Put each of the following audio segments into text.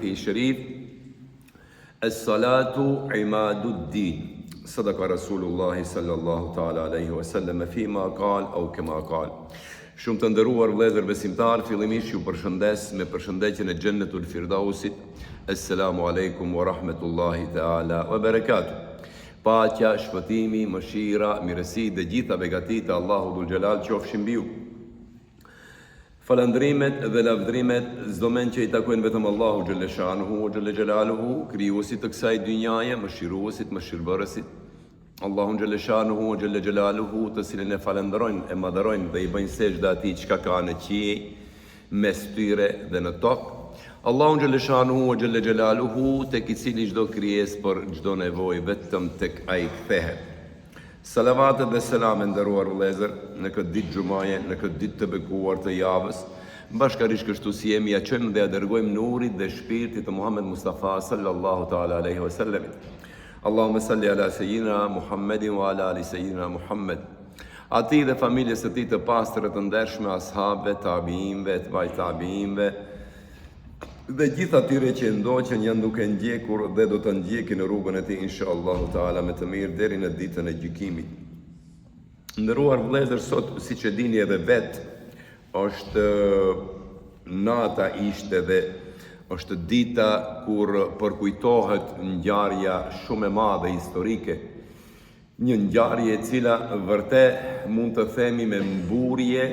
في شريف الصلاة عماد الدين صدق رسول الله صلى الله تعالى عليه وسلم فيما قال أو كما قال. Shumë të nderuar vëllezër besimtar, fillimisht ju përshëndes me përshëndetjen e Xhennetul Firdausit. Assalamu alaikum wa rahmetullahi taala wa barakatuh. Paqja, shpëtimi, mëshira, mirësi dhe gjitha begatit e Allahu dhul Xhelal qofshin mbi ju. Falëndrimet dhe lavdrimet çdo men që i takojnë vetëm Allahu xhaleshanuhu wa xhelaluhu, krijuesit të kësaj dynjaje, mëshiruesit, mëshirbërësit. Allahu xhaleshanuhu wa xhelaluhu, të cilin e falenderojnë, e madhërojnë dhe i bëjnë sejdë atij çka ka në qiej, mes tyre dhe në tokë. Allahu xhaleshanuhu wa xhelaluhu, tek i cili çdo krijesë për çdo nevojë vetëm tek ai kthehet. Salavatet dhe selam e nderuar vëllezër në këtë ditë xumaje, në këtë ditë të bekuar të javës, bashkërisht kështu si jemi ja çojmë dhe ja dërgojmë nurit dhe shpirtit të Muhammed Mustafa sallallahu taala alaihi wasallam. Allahumma salli ala sayyidina Muhammedin wa ala ali sayyidina Muhammed. Ati dhe familjes së tij të pastër të ndershme, ashabëve, tabiinëve, të tabiinëve dhe gjithë atyre që ndoqën janë duke ndjekur dhe do të ndjekin në rrugën e tij inshallah taala me të mirë deri në ditën e gjykimit. Nderuar vëllezër, sot siç e dini edhe vet, është nata ishte dhe është dita kur përkujtohet ngjarja shumë e madhe historike. Një ngjarje e cila vërtet mund të themi me mburje,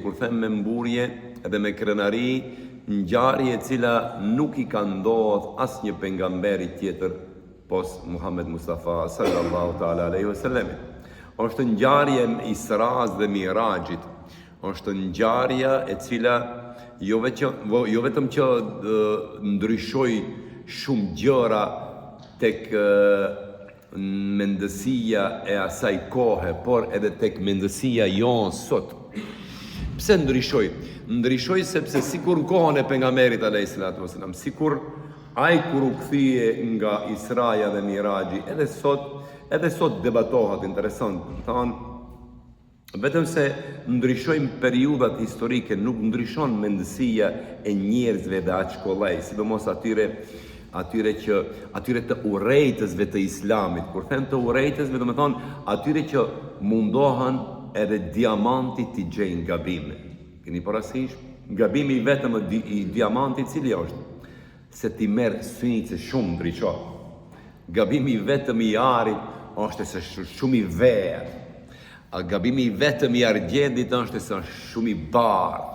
kur them me mburje edhe me krenari, ngjarje e cila nuk i ka ndodhur asnjë pejgamberi tjetër pos Muhammed Mustafa sallallahu taala alaihi wasallam. Është ngjarje e Isras dhe Mirajit. Është ngjarja e cila jo vetëm që ndryshoi shumë gjëra tek mendësia e asaj kohe, por edhe tek mendësia jonë sot. Pse ndryshoi? Ndryshoi sepse sikur në kohën e pejgamberit alayhis salatu wasalam, sikur ai kur u kthye nga Israja dhe Miraji, edhe sot debatohet interesant. Vetëm se ndryshojnë periudhat historike, nuk ndryshon mendësia e njerëzve dhe aq kollaj, sidomos atyre të urrejtësve të Islamit. Kur them të urrejtësve, do të thonë atyre që mundohen edhe diamanti t'i gjejnë gabime. Keni parasysh? Gabimi vetëm i diamantit cili është? Se ti merr synice shumë ndryshon. Gabimi vetëm i arit është se shumë i verë. A gabimi vetëm i argjendit është se është shumë i bardhë.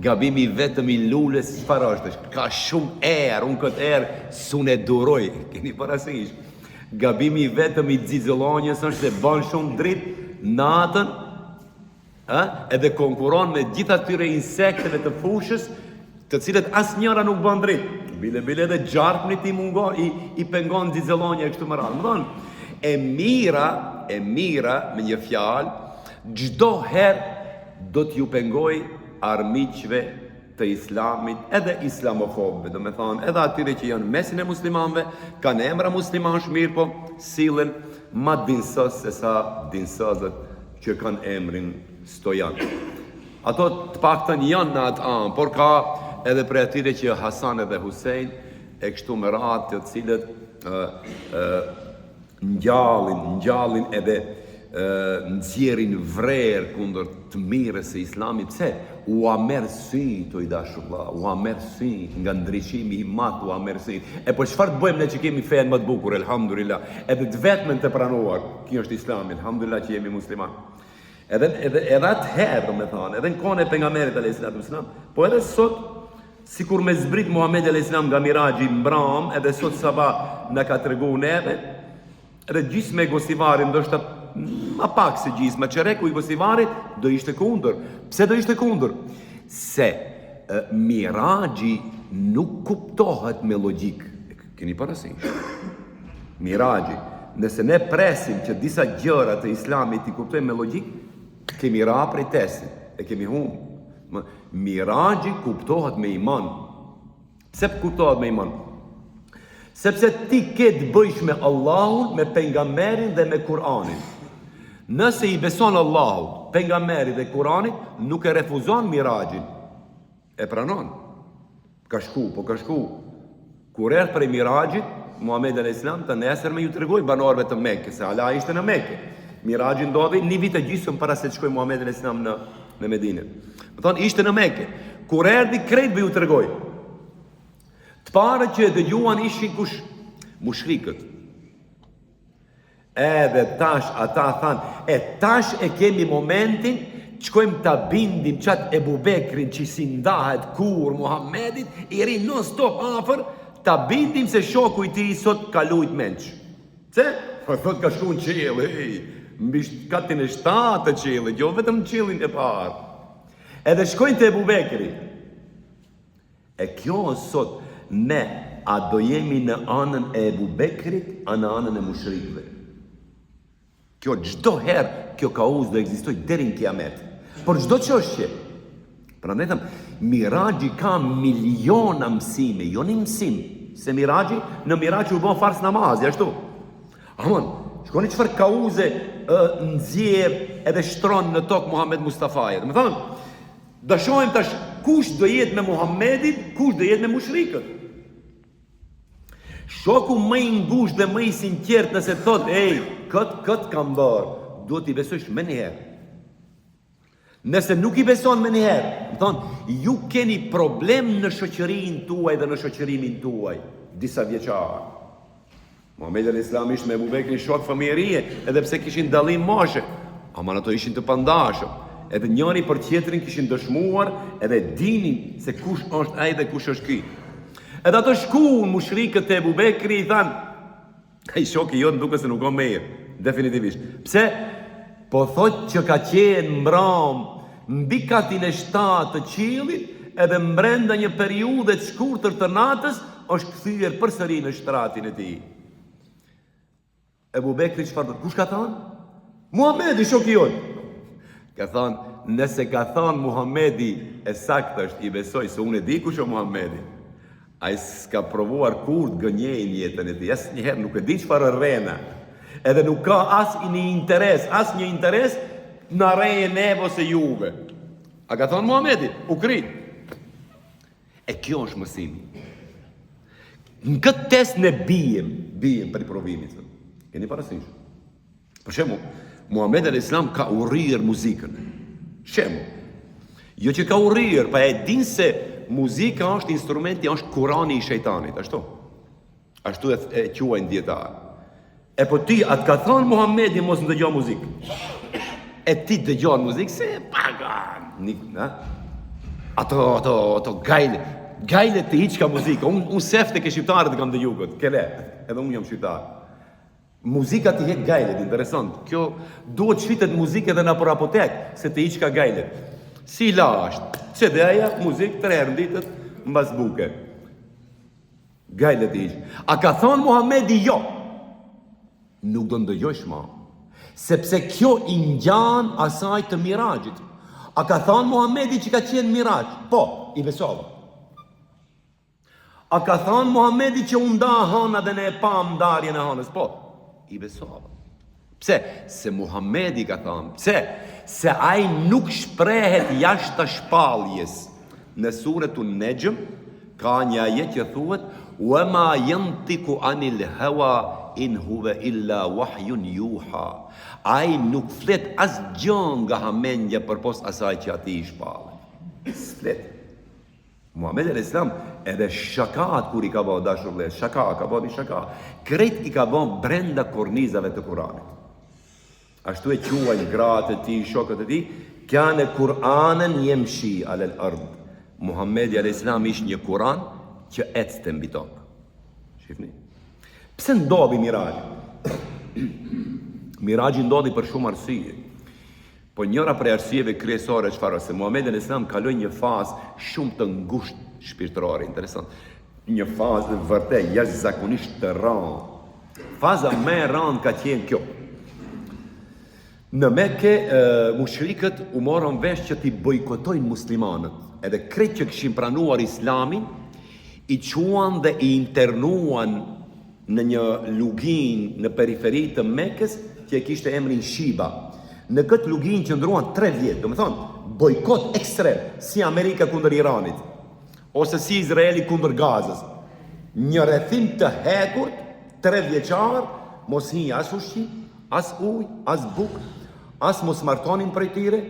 Gabimi vetëm i lulës çfarë është? Ka shumë erë, unë këtë erë s'unë e duroj. Keni parasysh? Gabimi vetëm i xixëllonjës është se bën shumë dritë natën, edhe konkuron me gjithë atyre insekteve të fushës, të cilët asnjëra nuk bën dritë. Bile edhe gjarpni ti mungon, i pengon xixëllonja kështu më radhë. Më thonë, e mira me një fjalë, çdo herë do t'ju pengoj armiqve të Islamit, edhe islamofobëve, do me thonë, edhe atyre që janë mesin e muslimanëve, kanë emra muslimanësh mirë, po sillen ma dinsës se sa dinsëzët që kanë emrin Stojan. Ato të paktën janë në atë anë, por ka edhe për atyre që Hasan edhe Husein e kështu me radhë, të cilët ngjallin edhe nxjerrin vrerë kundër të mirës së Islamit. Pse? U amer syt o i dashullah, u amer syt nga ndryshimi i madh, u amer syt. E po çfarë të bëjmë ne që kemi fen më të bukur, elhamdulillah, edhe të vetmen të pranuar. Kjo është Islami, elhamdulillah që jemi musliman. Edhe atëherë, do me thonë, edhe në kohën e pejgamberit alayhis salatu wasalam, po edhe sot, sikur me zbrit Muhamedi alayhis salam nga Miraji mbram, edhe sot sabah na ka treguar neve, edhe gjysmë e gosivarit, ndoshta ma pak se gjysmë, çereku i gosivarit do ishte kundër. Pse do ishte kundër? Se Miraji nuk kuptohet me logjik. Keni parasysh? Miraji, nëse ne presim që disa gjëra të Islamit i kuptojmë me logjik, kemi ra prej testit, e kemi humbur. Miraji kuptohet me iman. Pse kuptohet me iman? Sepse ti ke të bëjsh me Allahun, me pejgamberin dhe me Kur'anin. Nëse i beson Allahut, pejgamberit dhe Kur'anit, nuk e refuzon Mirajin. E pranon. Ka shku, po ka shku Kur erdhi prej Mirajit, Muhamedi alayhis salam të nesër me ju tregoi banorëve të Mekës se ala ishte në Mekë. Miraji ndodhi një vit e gjysmë para se të shkojë Muhamedi alayhis salam në Medinë. Do thonë ishte në Mekë. Kur erdhi krejt ju tregoi. Të parët që e dëgjuan ishin kush? Mushrikët. Edhe tash ata thanë, tash e kemi momentin, shkojmë ta bindim qatë Ebu Bekrin që si ndahet kur Muhammedit, i rinë non stop afër, ta bindim se shoku i tij sot ka lujt menç. Se? Po thot ka shku në qiell, mbi katin e 7 të qiellit, jo vetëm në qiellin e parë. Edhe shkojnë te Ebu Bekri. E kjo sot ne a do jemi në anën e Ebu Bekrit, a në anën e mushrikëve. Kjo çdo herë kjo kauz do ekzistoj deri në kiamet. Por çdo çështje. Prandaj them, Miraxhi ka miliona mësime, jo një mësim, se Miraxhi në Miraxhi u bën fars namazi ashtu. Amon, shkoni çfarë kauze nxjerr edhe shtron në tokë Muhammed Mustafaja. Do të thonë, do shohim tash kush do jetë me Muhammedin, kush do jetë me mushrikët. Shoku më i ngushtë dhe më i sinqert nëse thot, kët kam bërë, duhet i besosh më njëherë. Nëse nuk i beson më njëherë, më thonë, ju keni problem në shoqërinë tuaj dhe në shoqërimin tuaj, disa vjeçar. Muhamedi alayhis salam ishte me Abu Bekrin shok familjerie, edhe pse kishin dallim moshe, ama ato ishin të pandashëm. Edhe njëri për tjetrin kishin dëshmuar, edhe dinin se kush është ai dhe kush është ky. Edhe ato shkuan mushrikët e Abu Bekri i thanë, ai shoku jot duket se nuk ka mirë, definitivisht. Pse? Po thot që ka qenë mbram mbi katin e 7 të qiellit, edhe brenda një periudhe të shkurtër të natës është kthyer përsëri në shtratin e tij. Abu Bekri çfarë? Kush ka thënë? Muhamedi shoku jot. Ka thënë, nëse ka thënë Muhamedi e saktë është, i besoj se unë e di kush është Muhamedi. Ai s'ka provuar kur të gënjej në jetën e tij, asnjëherë nuk e di çfarë rrena. Edhe nuk ka asnjë interes në rejë neve ose juve. A ka thonë Muhamedi? U kri. E kjo është mësimi. Në këtë test ne bijem për i provimit. Keni parasysh? Për shembull, Muhamedi alayhis salam ka urrir muzikën. Jo që ka urrir, pa e din se muzika është instrumenti, është Kurani i shejtanit, ashtu. Ashtu e quajnë dietar. E po ti atë ka thonë Muhamedi mos ndëgjo muzikë. E ti dëgjon muzikë se pagan. Ato gajle të hiq ka muzikë. Unë sefte ke shqiptarët e kam dëgju këtë. Kele, edhe unë jam shqiptar. Muzika të hek gajlet, interesant. Kjo duhet shvitet muzikë edhe në për apotek, se të hiq ka gajlet. Si lasht, CD-ja, muzikë, 3 herë në ditët, mbas buke. Gajlet të hiq. A ka thonë Muhamedi jo? Nuk do ndëgjojsh ma, sepse kjo i ngjan asaj të Miraxhit. A ka thënë Muhamedi që ka qenë Miraxh? Po, i besova. A ka thënë Muhamedi që u nda hëna dhe ne e pam ndarjen e hënës? Po, i besova. Pse? Se Muhamedi ka thënë. Pse? Se ai nuk shprehet jashtë shpalljes. Në suretun Nejm ka një ajet që thuhet: "Wa ma yantiqu anil hawa in huve illa wahyun yuha." Ai nuk flet asgjë nga hamendja përpos asaj që ati i shpallë. Flet. Muhamedi alayhis salam edhe shakat kur i ka bëu dashur vëllai, ka bëu një shaka. Krejt i ka bëu brenda kornizave të Kuranit. Ashtu e quajnë gratë e tij, shokët e tij, kanë Kur'anen yemshi alal ard. Muhamedi alayhis salam ishte një Kur'an që ecte mbi tokë. Shifni. Pse ndodhi Miraxhi? Miraxhi ndodhi për shumë arsye. Po njëra prej arsyeve kryesore çfarë se Muhamedi alayhis salam kaloi një fazë shumë të ngushtë shpirtërore, interesant. Një fazë vërtet jashtëzakonisht të rëndë. Faza më e rëndë ka qenë kjo. Në Mekë mushrikët u morën vesh që t'i bojkotojnë muslimanët. Edhe krejt që kishin pranuar Islamin i quan dhe i internuan në një lugin në periferi të Mekës që e kishte emrin Shiba. Në këtë lugin qëndruan 3 vjet, do me thonë, bojkot ekstrem, si Amerika kundër Iranit, ose si Izraeli kundër Gazës. një rrethim të hekurt, 3 vjeçar, mos hi as ushqim, as ujë, as bukë, as mos martonin prej tyre,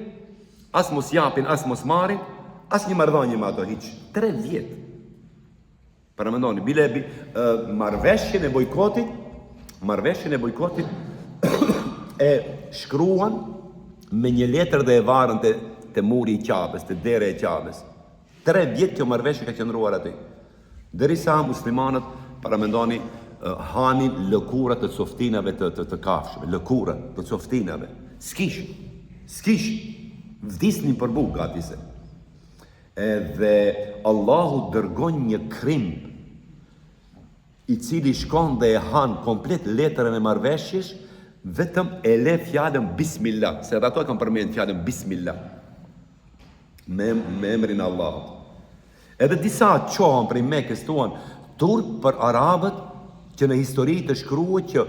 as mos japin, as mos marrin, as një marrëdhënie me ato hiç. 3 vjet. Para mendoni, bile marrëveshjen e bojkotit e shkruan me një letër dhe e varën te muri i Qabes, te dera e Qabes. 3 vjet kjo marrëveshje ka qëndruar aty. Derisa muslimanët, para mendoni, hanin lëkura të coftinave të kafshëve, lëkura të coftinave. S'kish, vdisnin për bukë gati se. Edhe Allahu dërgon një krimb i cili shkon dhe e han komplet letrën e marrëveshjes, vetëm e le fjalën Bismillah, se edhe ato e kam përmend fjalën Bismillah, me emrin Allahut. Edhe disa qohën prej Mekës tuan turp për arabët, që në histori të shkruhet që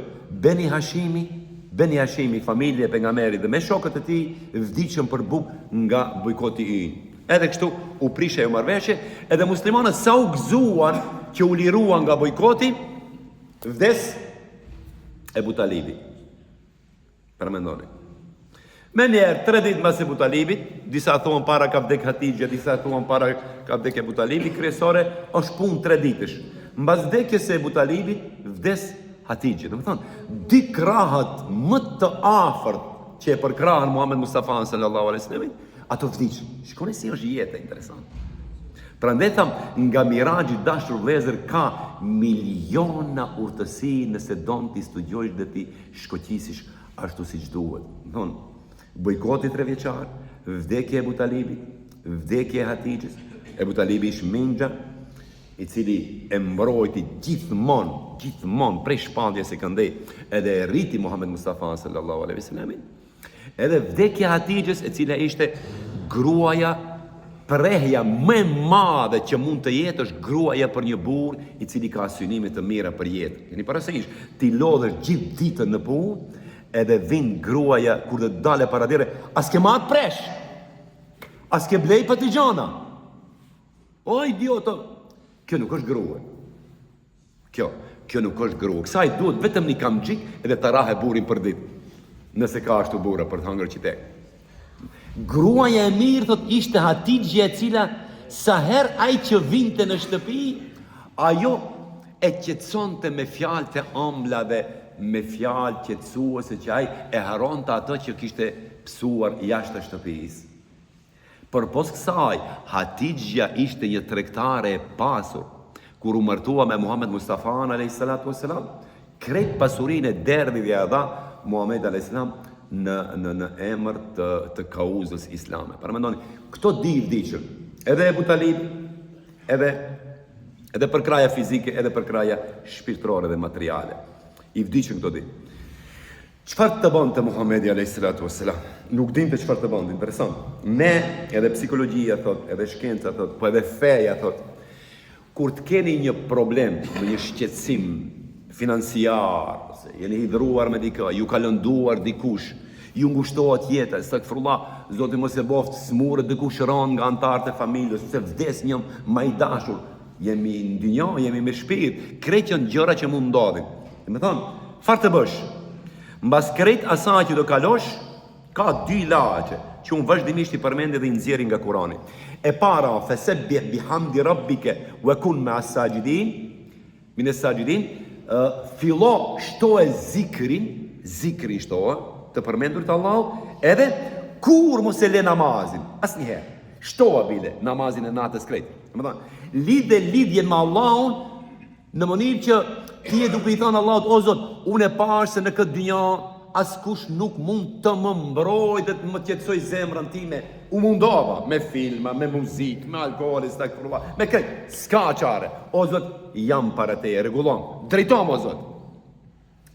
Beni Hashimi, familje e pejgamberit dhe me shokët e tij vdiqën për bukë nga bojkoti i ynë. Edhe kështu u prishe ajo marrëveshje, edhe muslimanët sa u gëzuan që u liruan nga bojkoti, vdes Ebu Talibi. Përmendoni. Me njerë, 3 ditë mbas Ebu Talibit, disa thuan para ka vdek Hatixha, disa thuan para ka vdek Ebu Talibi, kryesore është punë 3 ditësh. Mbas vdekjes së Ebu Talibit, vdes Hatixha. Do të thonë, 2 krahët më të afërt që e përkrahën Muhammed Mustafa sallallahu alaihi wasallam, ato vdiqën. Shikoni si është jeta interesante. Prandaj tham, nga miraxhi dashur vëllezër ka miliona urtësi nëse don ti studiosh dhe ti shkoqisish ashtu siç duhet. Don bojkoti 3 vjeçar, vdekja e Ebu Talibit, vdekja e Hatixhës, Ebu Talibi ish minxha, i cili e mbrojti gjithmonë prej shpatjes së këndej, edhe e rriti Muhammed Mustafa sallallahu alaihi wasallam. Edhe vdekja e Hatixhës, e cila ishte gruaja, prehja më e madhe që mund të jetë, është gruaja për një burr i cili ka synime të mira për jetë. Keni parasysh, ti lodhesh gjithë ditën në punë, edhe vin gruaja kur të dale para dire, as ke matë presh, as ke blej patligjana. O idioto, kjo nuk është grua. Kjo nuk është grua. Kësaj duhet vetëm një kamxhik edhe të rahe burin për ditë, nëse ka ashtu burra për të hangër qitek. Gruaja e mirë, thot, ishte Hatixha, e cila sa herë ai që vinte në shtëpi, ajo e qetësonte me fjalë të ëmbla dhe me fjalë qetësuese që ai e haronte ato që kishte psuar jashtë shtëpisë. Përpos kësaj, Hatixha ishte një tregtare e pasur. Kur u martua me Muhammed Mustafa alayhi salatu wassalam, krejt pasurinë e derdhi dhe ja dha Muhammed alayhi salam në emër të kauzës islame. Përmendoni, këto di vdiqën, edhe Ebu Talibi, edhe për kraja fizike, edhe për kraja shpirtërore dhe materiale. I vdiqën këto di. Çfarë të bënte Muhamedi alayhi salatu wassalam? Nuk dinte çfarë të bënte, interesant. Ne, edhe psikologjia thot, edhe shkenca thot, po edhe feja thot, kur të keni një problem, një shqetësim financiar, ose jeni hidhruar me dikë, ju ka lënduar dikush, ju ngushtohet jeta, stakfirullah, Zoti mos e boft, smurët dikush rënë nga antarët e familjes, ose vdes një më i dashur, jemi në dynjë, jemi me shpirt, krejt janë gjëra që mund ndodhin. Do të thonë, çfarë të bësh? Mbas krejt asaj që do kalosh, ka 2 ilaçe që unë vazhdimisht i përmend dhe i nxjerrin nga Kurani. E para, fasabbih bihamdi rabbika wa kun ma'as sajidin, min as-sajidin, fillo shtoe zikrin shtoe, të përmendurit Allahu, edhe kur mos e le namazin, asnjëherë. Shtoa bile namazin e natës krejt. Domethënë, lidhjen me Allahun në mënyrë që ti e duke i thënë Allahut, o Zot, unë e pash se në këtë dynjë askush nuk mund të më mbrojë dhe të më qetësoj zemrën time. U mundova me filma, me muzikë, me alkool, stakfirullah, me krejt, s'ka çare. O Zot, jam para teje, rregullon. Drejtom o Zot.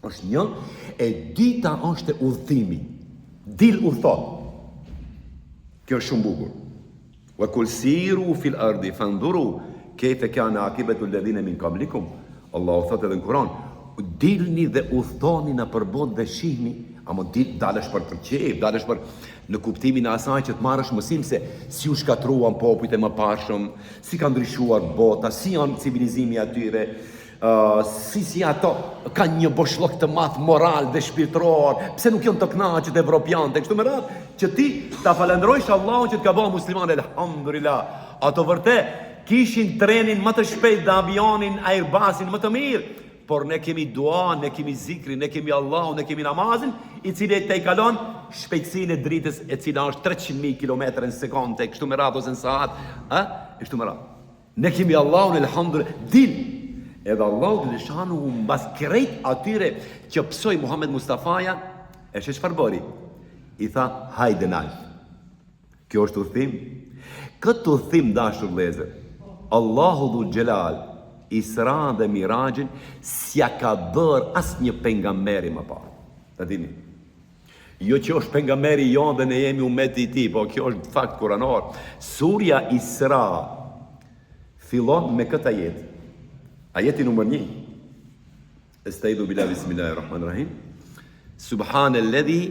Është një, e dita është udhëtimi. Dil udhëto. Kjo është shumë bukur. Wa kul siru fil ardi fanduru kayfa kana akibatu alladhina min qablikum. Allahu thotë edhe në Kur'an, dilni dhe udhtoni në përbot dhe shihni, ama dalësh për qejf, dalësh për në kuptimin e asaj që të marrësh mësim se si u shkatruan popujt e mëparshëm, si ka ndryshuar bota, si janë civilizimi atyre, si ato kanë një boshllok të madh moral dhe shpirtëror, pse nuk janë të kënaqur evropianët, kështu me radhë, që ti ta falenderojsh Allahun që të ka bërë musliman, elhamdulillah. Ato vërtet kishin trenin më të shpejt dhe avionin Airbusin më të mirë, por ne kemi dua, ne kemi zikrin, ne kemi Allahun, ne kemi namazin, i cili te i kalon shpejtësinë e dritës e cila është 300.000 km në sekondë, kështu me radhë ose në saat, kështu me radhë. Ne kemi Allahun, elhamdulillah, din. Edhe Allahu dhe shanu mbas krejt atyre që psoi Muhammed Mustafaja, e çfarë bëri? I tha, hajde nal. Kjo është udhim. Këtë udhim, dashur vëllezër, Allahu dhul Gjelal, Isra dhe Mirajin, s'ja ka bërë asë një pejgamberi më parë. Ta dini. Jo që është pejgamberi jonë dhe ne jemi umeti i tij, po kjo është fakt kuranor. Surja Isra fillon me këtë ajet. Ajeti numër 1. Estaizu billahi bismillahirrahmanirrahim. Subhanalladhi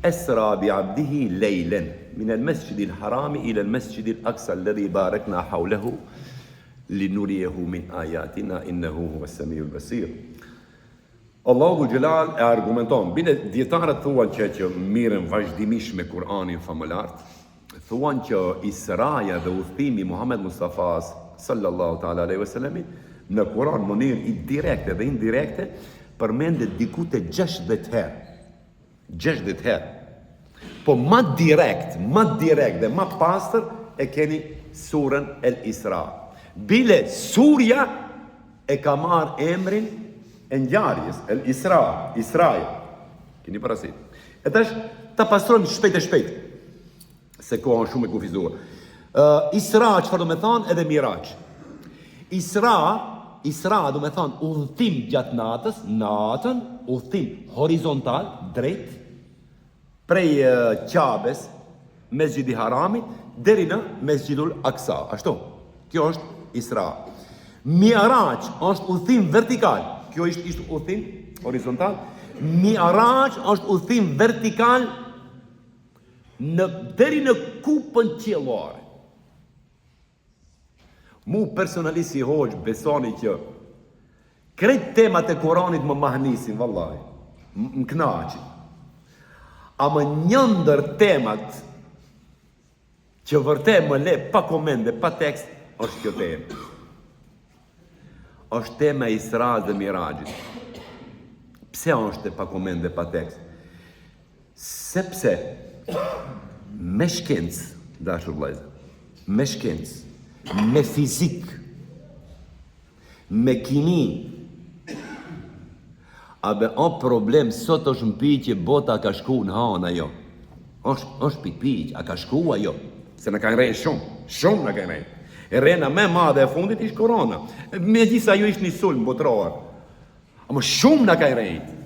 asra bi 'abdihi laylan min al-masjidil harami ila al-masjidil aqsa alladhi barakna hawlahu linuriyehu min ayatina innahu huwas samiul basir. Allahu Gjelal e argumenton, bile djetarët thuan që miren vazhdimisht me Kur'anin famëlart, thuan që Israja dhe udhëtimi Muhammed Mustafas sallallahu ta'ala alaihi wasallam në Kur'an mënyrë i direkte dhe indirekte përmendet diku te 60 herë. 60 herë. Po ma direkt dhe ma pastër e keni surën El Isra. Bile surja e ka marrë emrin e ngjarjes, El Isra, Israja. Keni parasysh. E tash ta pastrojmë shpejt e shpejt, se koha është shumë e kufizuar. Isra, çfarë do me thonë, edhe Miraj. Isra do me thonë udhëtim gjatë natën, udhëtim horizontal, drejt, prej Qabes, Mesgjidi Haramit, deri në Mesgjidul Aqsa. Ashtu, kjo është Isra. Miraj është udhëtim vertikal. Kjo ishte udhëtim horizontal. Miraj është udhëtim vertikal deri në kupën qiellore. Mu personalisht si hoxh besoni që krejt temat e Kuranit më mahnisin, vallahi. Më kënaqin. Ama një ndër temat që vërtet më le pa komende, pa tekst, është kjo temë. Është tema e Isras dhe Mirajit. Pse është pa komende, pa tekst? Sepse me shkencë, dashur vëllezër, me shkencë, me fizik, me kimi, o problem sot është në pyetje bota ka shku në hanë ajo. është pikpyq, a ka shku ajo? Se në kanë rejnë shumë në kanë rejnë. E rena me madhe e fundit ishtë korona. Me gjitha ju ishtë një sulm botëror. Ama shumë në kanë rejnë.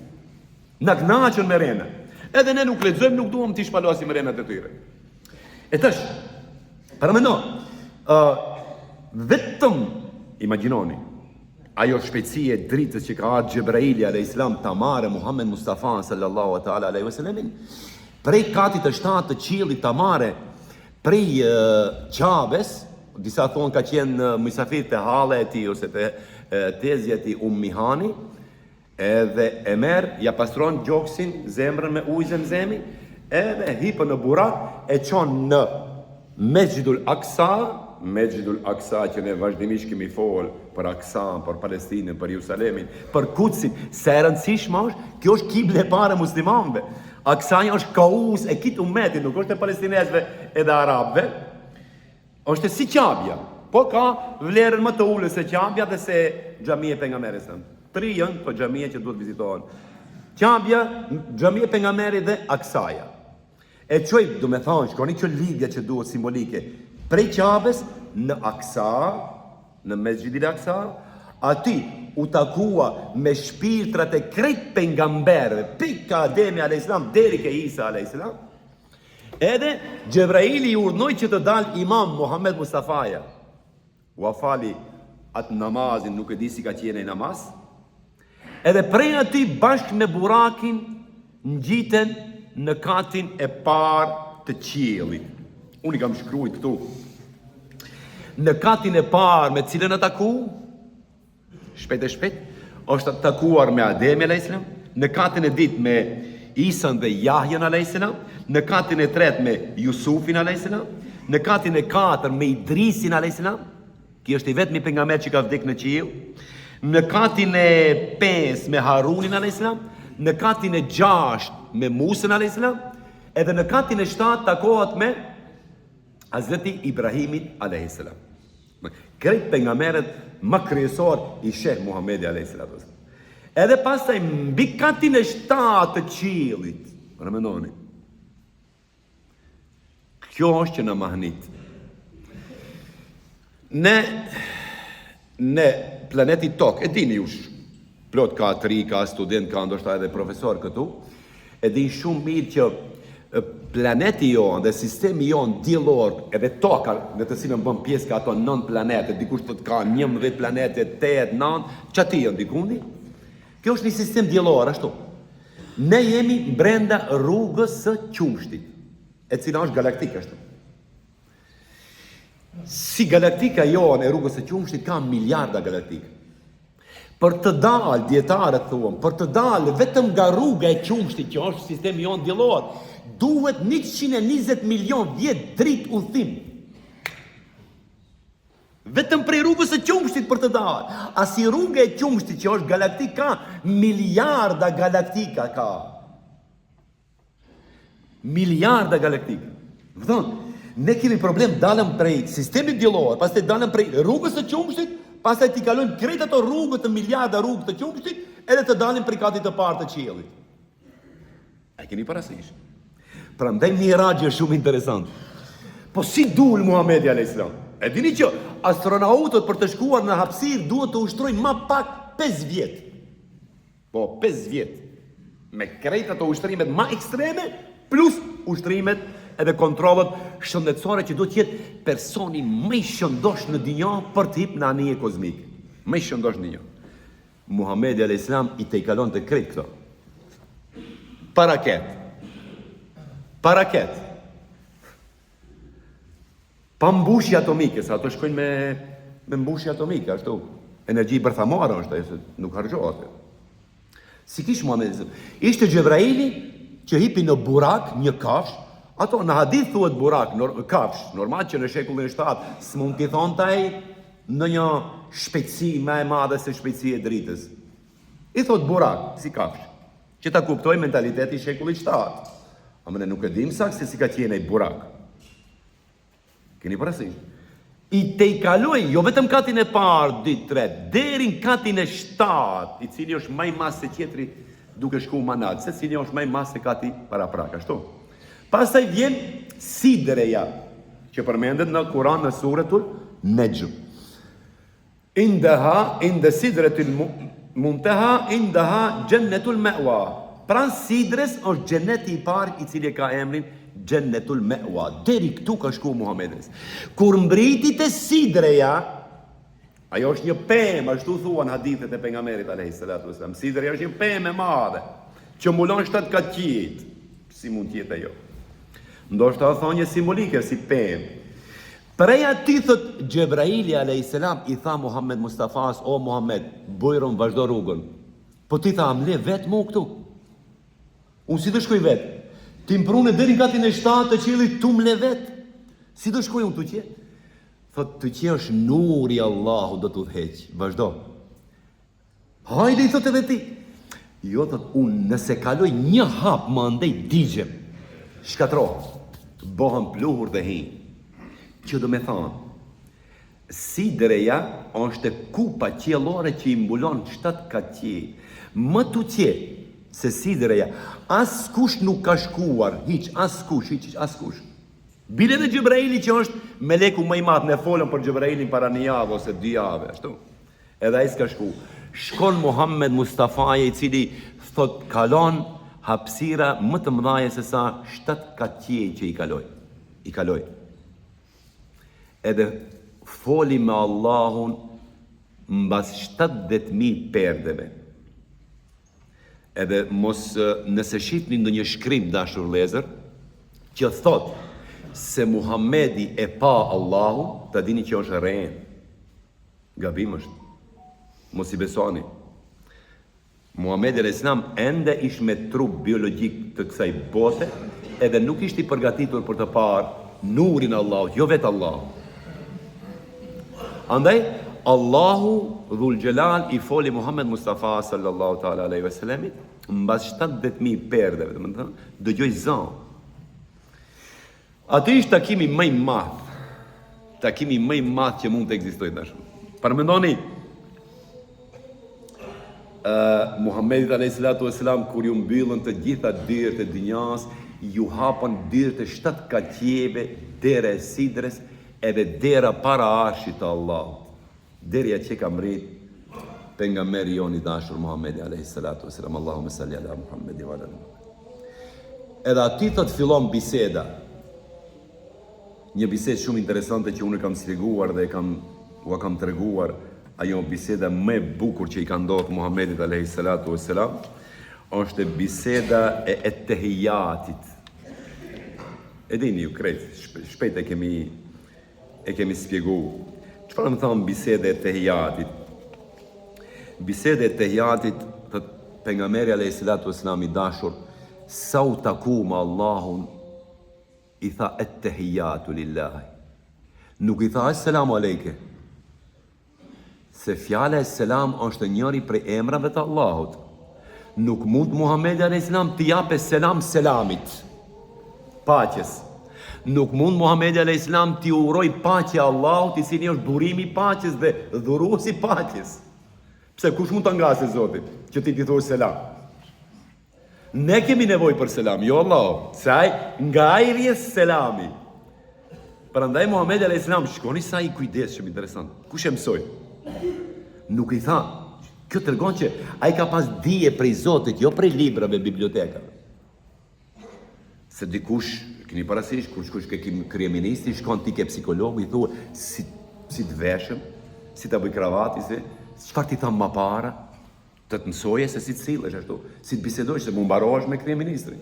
Në knaqën me rena. Edhe ne nuk lexojmë, nuk duhem t'i shpalosim renat e tyre. E tash, paramendo, vetëm, imagjinoni, ajo shpejtësi e dritës që ka ardhur Xhebraili alayhis salam ta marrë Muhammed Mustafa sallallahu ta'ala alaihi wasallam, prej katit të 7 të qiellit ta marrë prej Qabes, disa thonë ka qenë mysafir të hale e ti ose të tezja e ti Ummihani, edhe e merë, ja pastron gjoksin, zemrën me ujë zemzemi, edhe hipën në burak, e qonë në Mesgjidul Aqsa që ne vazhdimisht kemi folë për Aksan, për Palestinën, për Jerusalemin, për Kutsin, se e rëndësishme është, kjo është kible e pare muslimanëve. Aksaja është kaus e kitë umetit, nuk është e palestinesve edhe arabëve, është e si Qabja, po ka vlerën më të ullës se Qabja dhe se xhamia e pejgamberit sa. 3 janë po xhamia që duhet vizitohen. Qabja, xhamia e pejgamberit dhe Aksaja. E çoj, do me thonë, shkoni që lidhja që duhet simbolike, prej Qabes në Aksa, në Mesgjidil Aqsa, aty u takua me shpirtrat e krejt pejgamberëve, pika Ademi alayhis salam deri ke Isa alayhis salam. Edhe Xhebraili i urdhnoi që të dalë Imam Muhammed Mustafaja. U fali atë namazin, nuk e di si ka qenë namaz. Edhe prej aty bashkë me burakin ngjiten në katin e parë të qiellit. Unë I kam shkruajt këtu. Në katin e parë me cilën e taku, shpejt, është takuar me Ademi a.s. Në katin e dytë me Isën dhe Jahjen a.s. Në katin e tretë me Jusufin a.s. Në katin e katër me Idrisin a.s. Ki është I vetmi pejgamber që ka vdek në qiell. Në katin e 5 me Harunin a.s. Në katin e 6 me Musën a.s. Edhe në katin e 7 takohet me Hazreti Ibrahimit a.s. Krejt pejgamberët më kryesor I sheh Muhamedi a.s. Edhe pastaj mbi katin e 7 të qiellit, në mendoni. Kjo është që në mahnit. Në planeti Tokë, e dini jush, plot ka tri, ka student, ka ndoshta edhe profesor këtu, e din shumë mirë që planeti jonë dhe sistemi jonë diellor, edhe toka në të cilën bën pjesë ka ato 9 planete, dikush thotë ka 11 planete, 8, 9, çati janë dikundi. Kjo është një sistem diellor ashtu. Ne jemi brenda rrugës së qumshtit, e cila është galaktika ashtu. Si galaktika jonë e rrugës së qumshtit ka miliarda galaktika. Për të dalë, dietarët thuan, për të dalë vetëm nga rruga e qumshtit që është sistemi jonë diellor, duhet 120 milion vjet dritë udhëtim. Vetëm prej rrugës së qumshtit për të dalë. Asi rruga e qumshtit që është galaktika ka miliarda galaktika ka. Miliarda galaktika. Vëdhon, ne kemi problem dalëm prej sistemit diellor, pastaj dalëm prej rrugës së qumshtit, pastaj t'i kalojmë krejt ato rrugët të miliarda rrugë të qumshtit, edhe të dalim prej katit të parë të qiellit. A keni parasysh? Prandaj Miraxhi është shumë interesant. Po si dul Muhamedi a.s. E dini që astronautët për të shkuar në hapësirë duhet të ushtrojnë më pak 5 vjet. Po 5 vjet. Me krejt ato ushtrimet më ekstreme plus ushtrimet edhe kontrollet shëndetësore që duhet të jetë personi më I shëndosh në dynjë për të hipë në anije kozmike. Më I shëndosh në dynjë. Muhamedi a.s. I tejkalon të krejt këto. Paraket. Pa mbushje atomike, sa ato shkojnë me mbushje atomike, ashtu. Energji bërthamore është, se nuk harxhohet. Si kish Muhamedi. Ishte Xhebraili që hipi në burak një kafsh, ato në hadith thuhet burak, kafsh, normal që në shekullin 7 s'mund t'i thonte ai në një shpejtësi më e madhe se shpejtësia e dritës. I thot burak, si kafsh, që ta kuptoj mentaliteti I shekullit 7. A më ne nuk e dim saktë se si ka qenë ai burak. Keni parasysh? I tejkaloi jo vetëm katin e parë, 2, 3, deri në katin e 7, I cili është më I madh se tjetri duke shku manat, se cili është më I madh se kati paraprak, ashtu. Pastaj vjen sidreja, që përmendet në Kur'an në suretul Najm. Inda sidretul muntaha, indaha jannatul ma'wa. Pran sidres është xheneti I parë I cili ka emrin Jannatul Ma'wa. Deri këtu ka shku Muhamedi. Kur mbriti te sidreja, ajo është një pemë, ashtu thuan hadithet e pejgamberit alayhis salatu wasallam. Sidreja është një pemë e madhe, që mbulon 7 katëqit. Si mund të jetë ajo? Ndoshta thonë një simbolike si pemë. Prej ati thot Xhebraili alayhis salam I tha Muhammed Mustafas, o Muhammed, bujron vazhdo rrugën. Po ti tha amle vetë mu këtu. Unë si të shkoj vetë? Ti më prune deri në katin e 7 të qiellit tu mle vetë. Si të shkoj unë të qe? Thot të qe është nuri Allahu do të udhëheq. Vazhdo. Hajde I thot edhe ti. Jo thot unë nëse kaloj një hap më andej digjem. Shkatrohet. Të bohën pluhur dhe hi. Që do me thonë, sidreja është kupa qiellore që I mbulon 7 katëqi. Më të qe se sidreja, askush nuk ka shkuar, hiq, askush. Bile dhe Xhebraili që është meleku më I madh, ne folëm për Xhebrailin para një javë ose 2 javë, ashtu. Edhe ai s'ka shku. Shkon Muhammed Mustafaje I cili thot kalon hapësira më të mëdha se sa 7 katëqi që I kaloi. Edhe foli me Allahun mbas 70.000 perdeve. Edhe mos nëse shihni ndonjë shkrim dashur vëllezër, që thot se Muhamedi e pa Allahu, ta dini që është rehen. Gabim është. Mos i besoni. Muhamedi alayhis salam ende ish me trup biologjik të kësaj bote, edhe nuk ishte i përgatitur për të parë nurin e Allahut, jo vetë Allahu. Andaj Allahu Dhul Jalal i foli Muhammed Mustafa sallallahu ta'ala alaihi wasallam mbas 70.000 perdeve, domethënë dëgjoj zon. Aty ishte takimi më i madh. Takimi më i madh që mund të ekzistojë tash. Përmendoni Muhammedit a.s. kur ju mbyllën të gjitha dyrët e dinjas, ju hapën dyrët e 7 katjeve, dera e sidres, edhe dera para arshit të Allahut. Derja që ka mrit pejgamberi jon i dashur Muhammedi a.s. Allahumma salli ala Muhammedi wa ala Muhammedi. Edhe aty thot fillon biseda. Një bisedë shumë interesante që unë kam sfiguar dhe u kam treguar. Ajo biseda më e bukur që i ka ndodhur Muhammedit alayhi salatu wassalam është biseda e tehiyatit. E dini ju krejt, shpejt e kemi spjeguar. Çfarë më thon biseda e tehiyatit? Biseda e tehiyatit, thot pejgamberi alayhi salatu wassalam i dashur, sa u taku me Allahun, i tha at-tahiyatu lillahi. Nuk i tha assalamu alejke. Se fjala e selam është njëri prej emrave të Allahut. Nuk mund Muhamedi a.s. të jape selam selamit, paqes. Nuk mund Muhamedi a.s. të uroj paqe Allahut, i cili është burimi i paqes dhe dhuruesi i paqes. Pse kush mund ta ngasë Zotit që ti t'i thuash selam? Ne kemi nevojë për selam, jo Allah. Se ai nga ai rjes selami. Prandaj Muhamedi a.s. shkoni sa i kujdesshëm, interesant. Kush e mësoi? Nuk i tha. Kjo tregon që ai ka pas dije prej Zotit, jo prej librave, bibliotekave. Se dikush, keni parasysh, kush ke kryeministi, shkon ti ke psikologu, i thua si të veshëm, si ta bëj kravati, çfarë ti tham më para, të mësoje se si të sillesh ashtu, si të bisedosh, se mund mbarohesh me kryeministrin.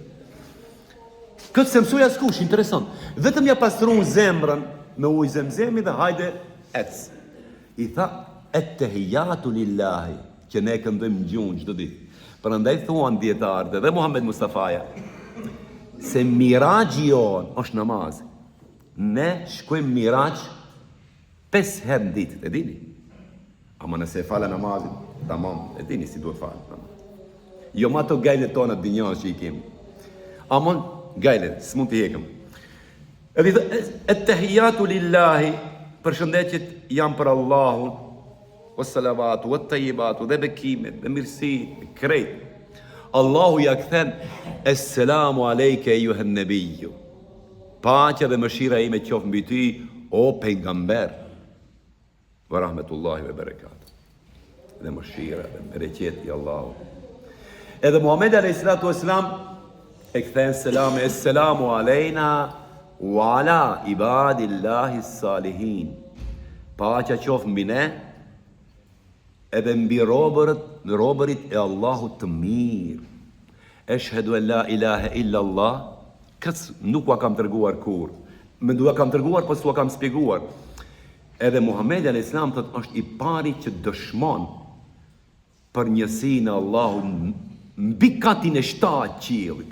Këtë se mësoj askush, interesant. Vetëm ja pastruan zemrën me ujë zemzemi dhe hajde ec. I tha at-tahiyatu lillahi, që ne këndojmë gjunë çdo ditë. Prandaj thuan dietarët dhe Muhammed Mustafaja se miraxhi jon është namaz. Ne shkojmë miraxh 5 herë në ditë, e dini? Ama nëse fala namazin, tamam, e dini si duhet falë. Jo ma të gajlet tona dinjas që i kemi. Amon, gajlet, s'mund t'i hekëm. Edhe at-tahiyatu lillahi, përshëndetjet janë për Allahun, o salavatu, o tajibatu, dhe bekimet, dhe mirësi, krejt. Allahu ja kthen, Esselamu alejke e juhen nebiju. Paqja dhe mëshira ime qofë mbi ty, o pejgamber. Wa rahmetullahi ve berekat. Dhe mëshira dhe bereqet i Allahu. Edhe Muhamedi a.s. e kthen selam, Esselamu alejna wa ala ibadillahi salihin. Paqja qofë mbi ne, edhe mbi robërit e Allahut të mirë. Eshhedu en la ilahe illa Allah. Këtë nuk ua kam tërguar kur. Me dua kam tërguar, po s'ua kam spjeguar. Edhe Muhamedi a.s. thot është i pari që dëshmon për njësinë e Allahut mbi katin e 7 qiellit.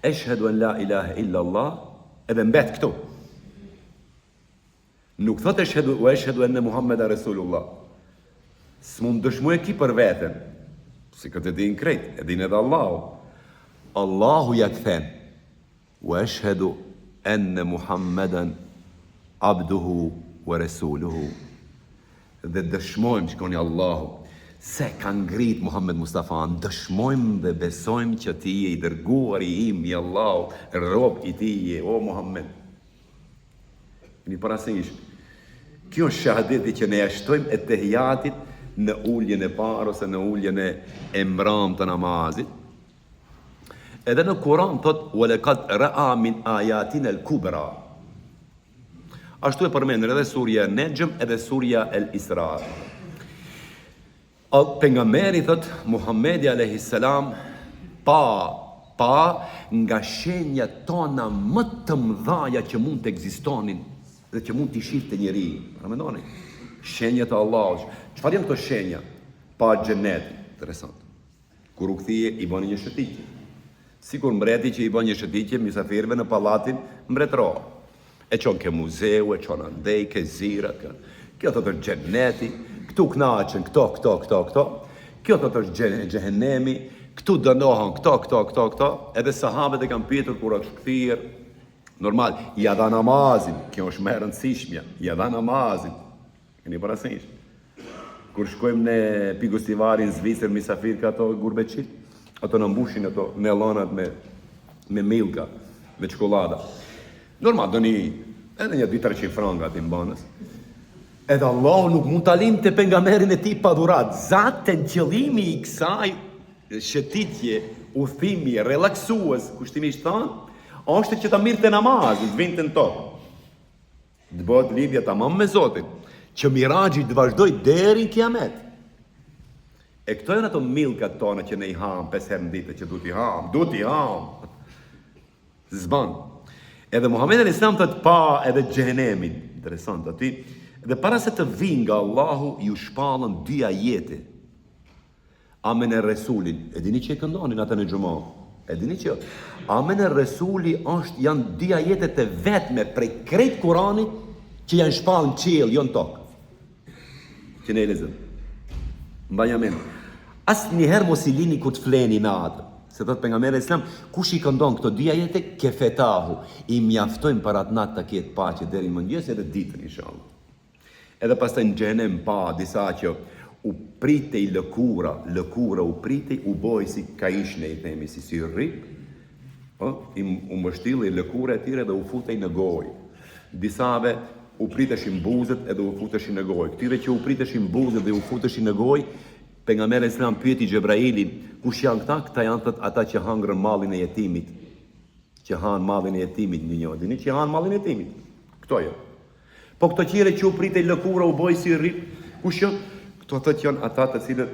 Eshhedu en la ilahe illa Allah, edhe mbet këtu. Nuk thot eshhedu enne Muhammeda Rasulullah. S'mund dëshmoj ki për veten, si këtë e din krejt, e din edhe Allahu. Allahu ja kthen, wa ashhadu anna Muhammeden abduhu wa rasuluhu. Dhe dëshmojmë, shkoni Allahu, se ka ngrit Muhammed Mustafa, dëshmojmë dhe besojmë që ti je i dërguar i im, i Allahu, rob i ti je, o Muhammed. Një parasysh, kjo është shahadeti që ne jashtojmë e tehijatit në ulljen e parë ose në ulljen e mram të namazit. Edhe në Kur'an thot walaqad ra'a min ayatina al-kubra. Ashtu e përmendën edhe surja Nejm edhe surja El-Isra. Pejgamberi thot Muhamedi alayhi salam pa pa nga shenjat tona më të mëdhaja që mund të ekzistonin dhe që mund t'i shifte njeri. A mendoni? Shenjat e Allahut. Çfarë janë këto shenja? Pa xhenet. Interesant. Kur u kthie i bën një shëtitje. Sikur mbreti që i bën një shëtitje mysafirëve në pallatin mbretëror. E çon ke muzeu, e çon andej, ke zira, kjo të tërë xheneti, këtu knaqen, këto. Kjo të tërë xhehenemi, këtu dënohen, këto. Edhe sahabët e kanë pyetur kur është kthyer. Normal, ja dha namazin, kjo është më e rëndësishmja, ja dha namazin. Keni parasysh? Kur shkojmë në Pigustivarin, Zvicër, Misafir, ka ato gurbeqit, ato në mbushin ato nelonat me milka, me çokolada. Normal, do një, edhe një 200-300 franga ti mbanës. Edhe Allahu nuk mund talim të pejgamberin e tij pa dhurat. Zaten qëllimi i kësaj shëtitje, udhëtimi relaksues, kushtimisht thënë, është që ta mirë të namaz, të vinte në tokë. Të bëhet lidhja tamam me Zotin, që miraxhi të vazhdoj deri në kiamet. E këto janë ato milkat tona që ne i ham 5 herë në ditë, që duhet i ham. Zban. Edhe Muhamedi alayhis salam thot pa edhe xhenemin. Interesant aty. Dhe para se të vinë nga Allahu, ju shpallën 2 ajete. Amen e Resulin. E dini që e këndonin ata në xhumë? E dini që Amen e Resuli janë 2 ajetet e vetme prej krejt Kuranit që janë shpallën në qiell, jo në tokë. Që ne lezëm. Mbaj amen. Asnjëherë mos i lini kur të fleni në atë. Se thot pejgamberi Islam, kush i këndon këto 2 ajete, kefetahu, i mjaftojnë para atë natë të ketë paqe deri mëngjes edhe ditën inshallah. Edhe pastaj në xhenem pa disa që u pritej lëkura u pritej, u boj si kaishne i themi, si rrip, u mbështilli lëkura e tyre dhe u futej në gojë. Disave u priteshin buzët edhe u futeshin në gojë. Këtyre që u priteshin buzët dhe u futeshin në gojë, pejgamberi Islam pyeti Xhebrailin, kush janë këta? Këta janë ata që hangrën mallin e jetimit. Që han mallin e jetimit dini që han mallin e jetimit. Këto janë. Po këto qire që u pritej lëkura u boj si rrip, kush janë? Këto thot janë ata të cilët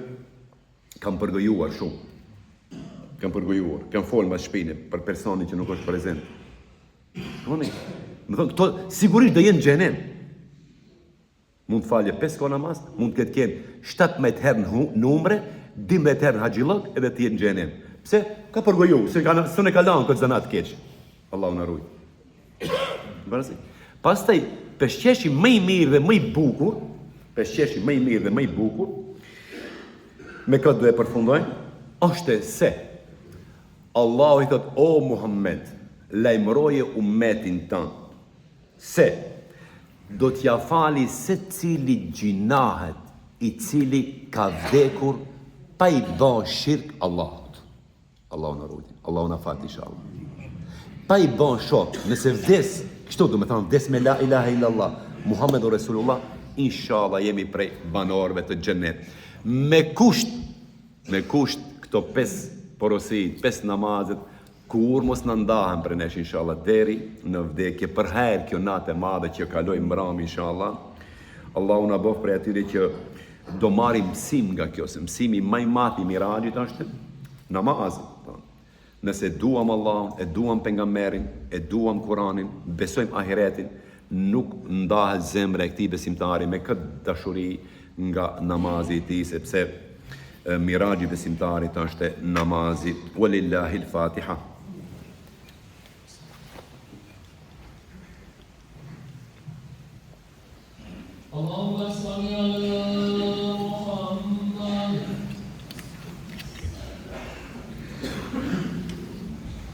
kanë përgojuar shumë. Kanë folë mas shpine për personin që nuk është prezent. Më thonë, këto sigurisht do jenë në xhenem. Mund të falje 5 kohë namaz, mund të kenë 17 herë në numre, 12 herë në haxhillok edhe të jenë në xhenem. Pse? Ka përgoju, se ne ka lanë këtë zanat keq. Allahu na ruaj. Pastaj peshqeshi më i mirë dhe më i bukur, me këtë do e përfundojnë, është se Allahu i thot, o Muhammed, lajmëroje ummetin tënd, se do t'ja fali se cili gjinahet i cili ka vdekur pa i bën shirk Allahut. Allahu na ruaj. Allahu na fal inshallah. Pa i bën shok, nëse vdes, kështu do të thonë vdes me la ilaha illallah, Muhammedur Rasulullah, inshallah jemi prej banorëve të xhenet. Me kusht këto 5 porosit, 5 namazet, kur mos në ndahen për nesh inshallah deri në vdekje, për herë kjo natë e madhe që kaloj mbrami inshallah. Allahu na bëf prej atyre që do marrim mësim nga kjo, se mësimi më i madh i miraxhit është namazi. Nëse duam Allahun, e duam pejgamberin, e duam Kur'anin, besojmë ahiretin, nuk ndahet zemra e këtij besimtari me këtë dashuri nga namazi i tij, sepse miraxhi besimtarit është namazi. Walillahil Fatiha.